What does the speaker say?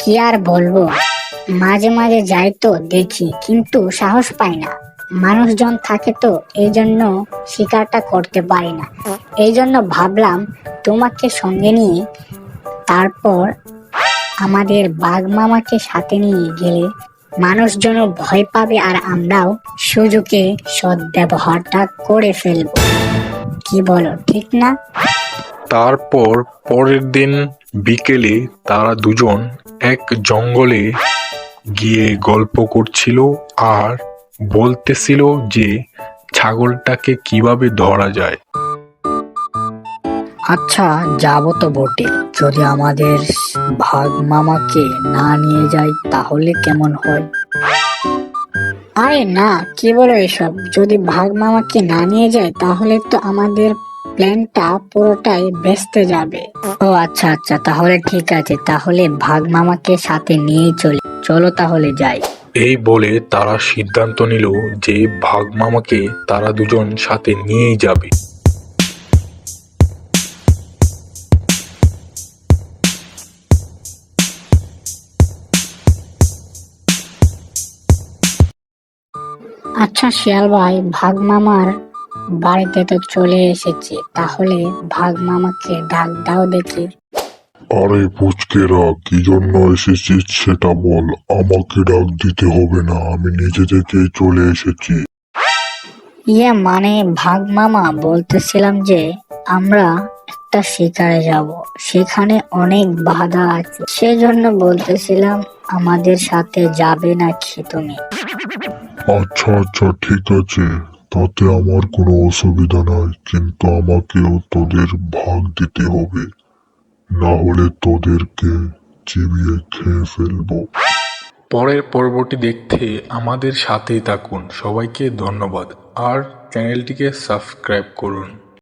কি আর বলবো, মাঝে মাঝে যাই তো দেখি, কিন্তু সাহস পাই না। মানুষজন থাকে তো, এই জন্য শিকারটা করতে পারি না। এই জন্য ভাবলাম তোমাকে সঙ্গে নিয়ে তারপর আমাদের বাঘ মামাকে সাথে নিয়ে গেলে মানুষজন ভয় পাবে আর আমরাও সুযোগে সদ্ব্যবহারটা করে ফেলবো। কি বলো, ঠিক না? তারপর পরের দিন বিকেলে তারা দুজন এক জঙ্গলে গিয়ে গল্প করছিল আর বলতেছিল যে ছাগলটাকে কিভাবে ধরা যায়। আচ্ছা, যাবো তো বটে, যদি আমাদের ভাগ মামাকে না নিয়ে যাই তাহলে কেমন হয়? আরে না, কি বলো এসব? যদি ভাগ মামাকে না নিয়ে যায় তাহলে তো আমাদের প্ল্যানটা পুরোটাই ভেস্তে যাবে। ও আচ্ছা আচ্ছা, তাহলে ঠিক আছে, তাহলে ভাগ মামাকে সাথে নিয়ে চলো তাহলে যাই। এই বলে তারা সিদ্ধান্ত নিল যে ভাগ মামাকে তারা দুজন সাথে নিয়েই যাবে। আচ্ছা শিয়াল ভাই, ভাগ মামার বাড়িতে তো চলে এসেছি, তাহলে ভাগ মামাকে ডাক দাও দেখি। আরে পুচকেরা, কি জন্য এসেছিস সেটা বল। আমাকে ডাক দিতে হবে না, আমি নিজে থেকেই চলে এসেছি। মানে ভাগ মামা, বলতেছিলাম যে আমরা একটা শিকারে যাব, সেখানে অনেক বাধা আছে, সেজন্য বলতেছিলাম আমাদের সাথে যাবে নাকি তুমি? আচ্ছা আচ্ছা, ঠিক আছে, তাতে আমার কোনো অসুবিধা নাই, কিন্তু আমাকেও তোদের ভাগ দিতে হবে, না হলে তোদেরকে চিবিয়ে খেয়ে ফেলবো। পরের পর্বটি দেখতে আমাদের সাথেই থাকুন। সবাইকে ধন্যবাদ আর চ্যানেলটিকে সাবস্ক্রাইব করুন।